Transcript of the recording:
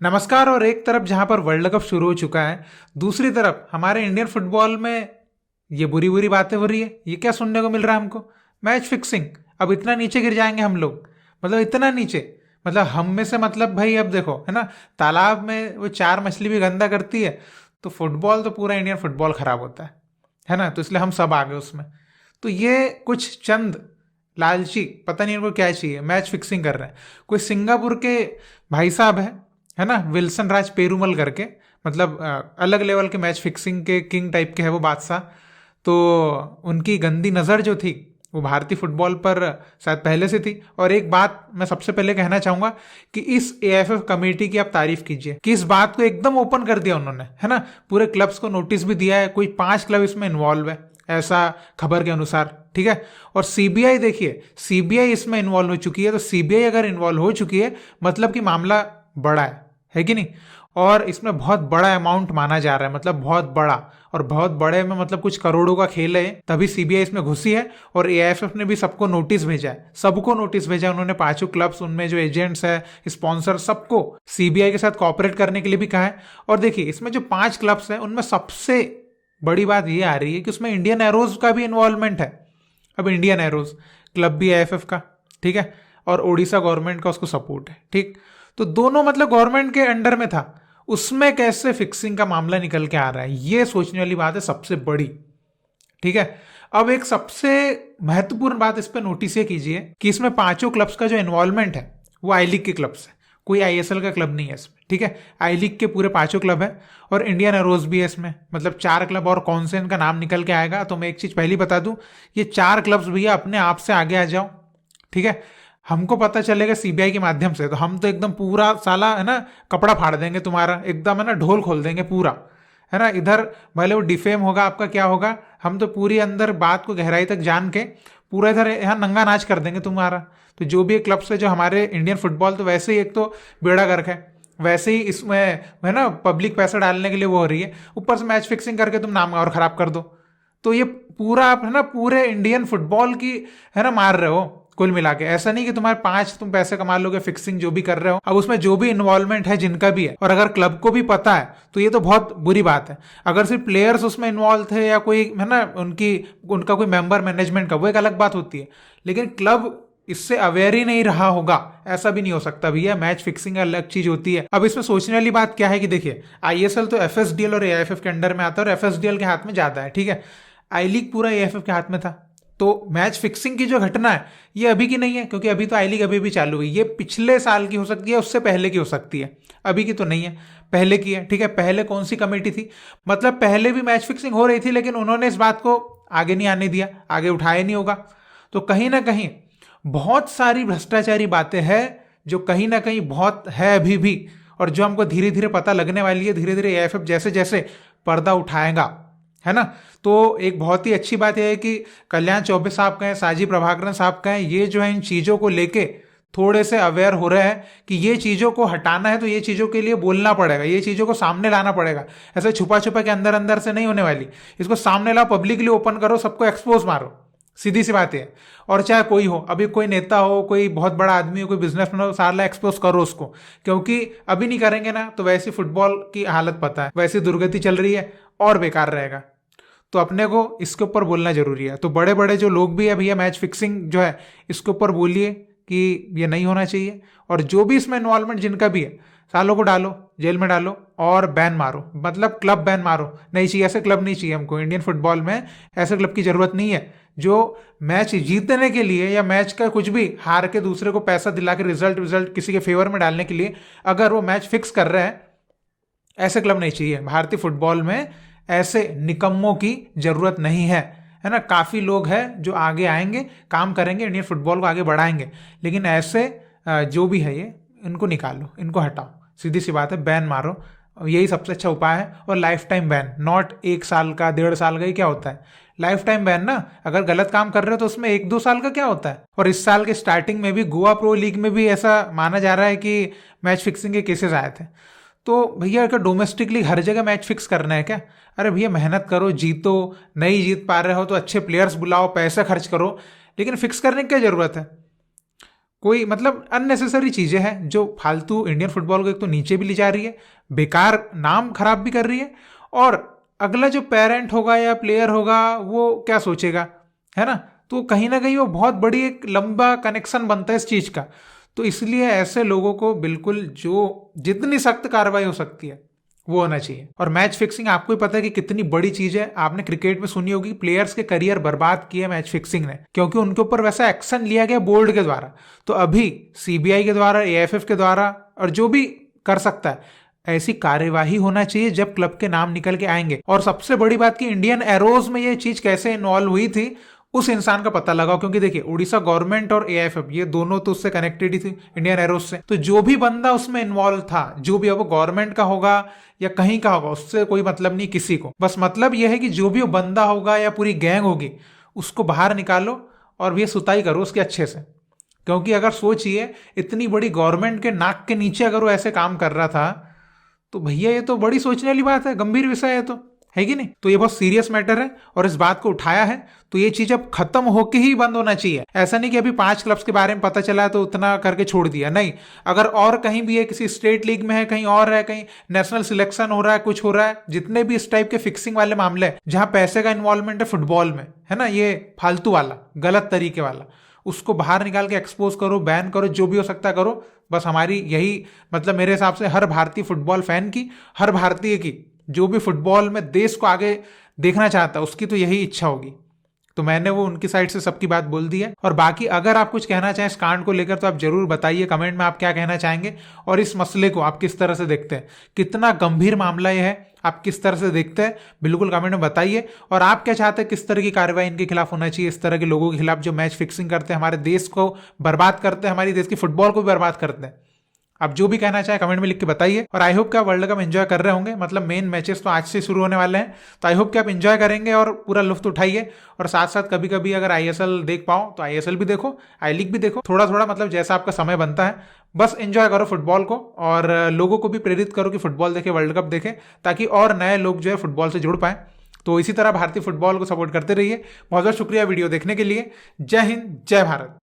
नमस्कार। और एक तरफ जहां पर वर्ल्ड कप शुरू हो चुका है, दूसरी तरफ हमारे इंडियन फुटबॉल में ये बुरी बुरी बातें हो रही है। ये क्या सुनने को मिल रहा है हमको? Match fixing. अब इतना नीचे गिर जाएंगे हम लोग, मतलब इतना नीचे। मतलब हम में से, मतलब भाई अब देखो, है ना, तालाब में वो चार मछली भी गंदा करती है, तो फुटबॉल तो पूरा इंडियन फुटबॉल खराब होता है ना। तो इसलिए हम सब आ गए उसमें। तो ये कुछ चंद लालची, पता नहीं इनको क्या चाहिए, मैच फिक्सिंग कर रहे हैं। कोई सिंगापुर के भाई साहब है ना, विल्सन राज पेरूमल करके, मतलब अलग लेवल के मैच फिक्सिंग के किंग टाइप के है वो बादशाह। तो उनकी गंदी नज़र जो थी वो भारतीय फुटबॉल पर शायद पहले से थी। और एक बात मैं सबसे पहले कहना चाहूंगा कि इस एएफएफ कमेटी की आप तारीफ कीजिए कि इस बात को एकदम ओपन कर दिया उन्होंने, है ना। पूरे क्लब्स को नोटिस भी दिया है, कोई 5 क्लब इसमें इन्वॉल्व है ऐसा खबर के अनुसार, ठीक है। और सीबीआई देखिए, सीबीआई इसमें इन्वॉल्व हो चुकी है। तो सीबीआई अगर इन्वॉल्व हो चुकी है मतलब कि मामला बड़ा है कि नहीं। और इसमें बहुत बड़ा अमाउंट माना जा रहा है, मतलब बहुत बड़ा। और बहुत बड़े में मतलब कुछ करोड़ों का खेल है, तभी सीबीआई इसमें घुसी है। और एआईएफएफ ने भी सबको नोटिस भेजा है, सबको नोटिस भेजा है उन्होंने, पांचों क्लब्स, उनमें जो एजेंट्स है, स्पॉन्सर, सबको सीबीआई के साथ कॉपरेट करने के लिए भी कहा है। और देखिए, इसमें जो 5 क्लब्स हैं उनमें सबसे बड़ी बात ये आ रही है कि उसमें इंडियन एरोज का भी इन्वॉल्वमेंट है। अब इंडियन एरोज क्लब भी एएफएफ का, ठीक है, और ओडिशा गवर्नमेंट का उसको सपोर्ट है, ठीक। तो दोनों मतलब गवर्नमेंट के अंडर में था, उसमें कैसे फिक्सिंग का मामला निकल के आ रहा है, ये सोचने वाली बात है सबसे बड़ी, ठीक है। अब एक सबसे महत्वपूर्ण बात इस पर नोटिस ये कीजिए कि इसमें पांचों क्लब्स का जो इन्वॉल्वमेंट है वो आई लीग के क्लब्स है, कोई आईएसएल का क्लब नहीं है इसमें, ठीक है। आई लीग के पूरे पांचों क्लब है और इंडियन एरोज भी है इसमें, मतलब 4 क्लब। और कौन से इनका नाम निकल के आएगा तो मैं एक चीज पहली बता दूं, ये 4 क्लब्स भैया अपने आप से आगे आ जाओ, ठीक है। हमको पता चलेगा सीबीआई के माध्यम से, तो हम तो एकदम पूरा साला, है ना, कपड़ा फाड़ देंगे तुम्हारा एकदम, है ना, ढोल खोल देंगे पूरा, है ना। इधर भले वो डिफेम होगा आपका, क्या होगा, हम तो पूरी अंदर बात को गहराई तक जान के पूरा इधर यहाँ नंगा नाच कर देंगे तुम्हारा। तो जो भी क्लब से, जो हमारे इंडियन फुटबॉल तो वैसे ही एक तो बेड़ा गर्क है, वैसे ही इसमें, है ना, पब्लिक पैसा डालने के लिए वो हो रही है, ऊपर से मैच फिक्सिंग करके तुम नाम और खराब कर दो। तो ये पूरा आप, है ना, पूरे इंडियन फुटबॉल की, है ना, मार रहे हो कुल मिला के। ऐसा नहीं कि तुम्हारे 5 तुम पैसे कमा लोगे फिक्सिंग जो भी कर रहे हो। अब उसमें जो भी इन्वॉल्वमेंट है जिनका भी है, और अगर क्लब को भी पता है तो ये तो बहुत बुरी बात है। अगर सिर्फ प्लेयर्स उसमें इन्वॉल्व थे या कोई, है ना, उनका कोई मेंबर मैनेजमेंट का, वो एक अलग बात होती है। लेकिन क्लब इससे अवेयर ही नहीं रहा होगा, ऐसा भी नहीं हो सकता भैया। मैच फिक्सिंग अलग चीज होती है। अब इसमें सोचने वाली बात क्या है कि देखिए, आईएसएल तो एफएसडीएल और एआईएफएफ के अंडर में आता है, और एफएसडीएल के हाथ में ज्यादा है, ठीक है। आई लीग पूरा एआईएफएफ के हाथ में था। तो मैच फिक्सिंग की जो घटना है ये अभी की नहीं है, क्योंकि अभी तो आई लीग अभी भी चालू हुई। ये पिछले साल की हो सकती है, उससे पहले की हो सकती है, अभी की तो नहीं है, पहले की है, ठीक है। पहले कौन सी कमेटी थी, मतलब पहले भी मैच फिक्सिंग हो रही थी, लेकिन उन्होंने इस बात को आगे नहीं आने दिया, आगे उठाया नहीं होगा। तो कहीं ना कहीं बहुत सारी भ्रष्टाचारी बातें हैं जो कहीं ना कहीं बहुत है अभी भी, और जो हमको धीरे धीरे पता लगने वाली है। धीरे धीरे एएफएफ जैसे जैसे पर्दा उठाएगा, है ना। तो एक बहुत ही अच्छी बात यह है कि कल्याण चौबे साहब कहें, साजी प्रभाकरन साहब कहें, ये जो है इन चीज़ों को लेके थोड़े से अवेयर हो रहे हैं कि ये चीज़ों को हटाना है, तो ये चीज़ों के लिए बोलना पड़ेगा, ये चीज़ों को सामने लाना पड़ेगा। ऐसे छुपा छुपा के अंदर अंदर से नहीं होने वाली। इसको सामने लाओ, पब्लिकली ओपन करो, सबको एक्सपोज मारो, सीधी सी बात है। और चाहे कोई हो, अभी कोई नेता हो, कोई बहुत बड़ा आदमी हो, कोई बिजनेसमैन हो, सारा एक्सपोज करो उसको। क्योंकि अभी नहीं करेंगे ना तो वैसी फुटबॉल की हालत पता है, वैसी दुर्गति चल रही है और बेकार रहेगा। तो अपने को इसके ऊपर बोलना जरूरी है। तो बड़े बड़े जो लोग भी है भैया, मैच फिक्सिंग जो है इसके ऊपर बोलिए कि ये नहीं होना चाहिए। और जो भी इसमें इन्वॉल्वमेंट जिनका भी है, सालों को डालो, जेल में डालो और बैन मारो, मतलब क्लब बैन मारो। नहीं चाहिए, ऐसे क्लब नहीं चाहिए हमको इंडियन फुटबॉल में। ऐसे क्लब की जरूरत नहीं है जो मैच जीतने के लिए या मैच का कुछ भी हार के दूसरे को पैसा दिला के रिजल्ट विजल्ट किसी के फेवर में डालने के लिए अगर वो मैच फिक्स कर रहे हैं, ऐसे क्लब नहीं चाहिए भारतीय फुटबॉल में। ऐसे निकम्मों की जरूरत नहीं है ना। काफी लोग हैं जो आगे आएंगे, काम करेंगे, इंडियन फुटबॉल को आगे बढ़ाएंगे। लेकिन ऐसे जो भी है ये, इनको निकालो, इनको हटाओ, सीधी सी बात है, बैन मारो, यही सबसे अच्छा उपाय है। और लाइफ टाइम बैन, नॉट 1 साल का, 1.5 साल का, ही क्या होता है लाइफ टाइम बैन ना। अगर गलत काम कर रहे हो तो उसमें 1-2 साल का क्या होता है। और इस साल के स्टार्टिंग में भी गोवा प्रो लीग में भी ऐसा माना जा रहा है कि मैच फिक्सिंग के केसेस आए थे। तो भैया अगर डोमेस्टिकली हर जगह मैच फिक्स करना है क्या? अरे भैया मेहनत करो, जीतो, नहीं जीत पा रहे हो तो अच्छे प्लेयर्स बुलाओ, पैसा खर्च करो, लेकिन फिक्स करने की क्या जरूरत है? कोई मतलब अननेसेसरी चीजें हैं जो फालतू इंडियन फुटबॉल को एक तो नीचे भी ले जा रही है, बेकार नाम खराब भी कर रही है, और अगला जो पेरेंट होगा या प्लेयर होगा वो क्या सोचेगा, है ना। तो कहीं ना कहीं वो बहुत बड़ी एक लंबा कनेक्शन बनता है इस चीज का। तो इसलिए ऐसे लोगों को बिल्कुल जो जितनी सख्त कार्रवाई हो सकती है वो होना चाहिए। और मैच फिक्सिंग आपको ही पता है कि कितनी बड़ी चीज है। आपने क्रिकेट में सुनी होगी प्लेयर्स के करियर बर्बाद किए मैच फिक्सिंग ने, क्योंकि उनके ऊपर वैसा एक्शन लिया गया बोर्ड के द्वारा। तो अभी सीबीआई के द्वारा, एएफएफ के द्वारा, और जो भी कर सकता है ऐसी कार्यवाही होना चाहिए जब क्लब के नाम निकल के आएंगे। और सबसे बड़ी बात कि इंडियन एरोज में ये चीज कैसे इन्वॉल्व हुई थी उस इंसान का पता लगाओ, क्योंकि देखिए उड़ीसा गवर्नमेंट और एएफएफ ये दोनों तो उससे कनेक्टेड ही थी इंडियन एरोस से। तो जो भी बंदा उसमें इन्वॉल्व था, जो भी, अब वो गवर्नमेंट का होगा या कहीं का होगा, उससे कोई मतलब नहीं किसी को। बस मतलब यह है कि जो भी वो बंदा होगा या पूरी गैंग होगी उसको बाहर निकालो और ये सुताई करो उसके अच्छे से। क्योंकि अगर सोचिए इतनी बड़ी गवर्नमेंट के नाक के नीचे अगर वो ऐसे काम कर रहा था तो भैया ये तो बड़ी सोचने वाली बात है, गंभीर विषय है, तो है कि नहीं। तो ये बहुत सीरियस मैटर है और इस बात को उठाया है तो ये चीज अब खत्म होके ही बंद होना चाहिए। ऐसा नहीं कि अभी 5 क्लब्स के बारे में पता चला है तो उतना करके छोड़ दिया, नहीं। अगर और कहीं भी है, किसी स्टेट लीग में है, कहीं और है, कहीं नेशनल सिलेक्शन हो रहा है, कुछ हो रहा है, जितने भी इस टाइप के फिक्सिंग वाले मामले हैं जहां पैसे का इन्वॉल्वमेंट है फुटबॉल में, है ना, ये फालतू वाला गलत तरीके वाला, उसको बाहर निकाल के एक्सपोज करो, बैन करो, जो भी हो सकता है करो। बस हमारी यही मतलब मेरे हिसाब से हर भारतीय फुटबॉल फैन की, हर भारतीय की, जो भी फुटबॉल में देश को आगे देखना चाहता है उसकी तो यही इच्छा होगी। तो मैंने वो उनकी साइड से सबकी बात बोल दी है। और बाकी अगर आप कुछ कहना चाहें इस कांड को लेकर तो आप जरूर बताइए कमेंट में, आप क्या कहना चाहेंगे और इस मसले को आप किस तरह से देखते हैं, कितना गंभीर मामला यह है, आप किस तरह से देखते हैं, बिल्कुल कमेंट में बताइए। और आप क्या चाहते हैं, किस तरह की कार्रवाई इनके खिलाफ होना चाहिए, इस तरह के लोगों के खिलाफ जो मैच फिक्सिंग करते हैं, हमारे देश को बर्बाद करते हैं, हमारी देश की फुटबॉल को भी बर्बाद करते हैं। आप जो भी कहना चाहे कमेंट में लिख के बताइए। और आई होप कि आप वर्ल्ड कप एंजॉय कर रहे होंगे, मतलब मेन मैचेस तो आज से शुरू होने वाले हैं, तो आई होप कि आप एंजॉय करेंगे और पूरा लुफ्त उठाइए। और साथ साथ कभी कभी अगर आईएसएल देख पाओ तो आईएसएल भी देखो, आई लीग भी देखो, थोड़ा थोड़ा मतलब जैसा आपका समय बनता है। बस एंजॉय करो फुटबॉल को और लोगों को भी प्रेरित करो कि फुटबॉल देखें, वर्ल्ड कप देखें, ताकि और नए लोग जो है फुटबॉल से जुड़ पाएं। तो इसी तरह भारतीय फुटबॉल को सपोर्ट करते रहिए। बहुत बहुत शुक्रिया वीडियो देखने के लिए। जय हिंद, जय भारत।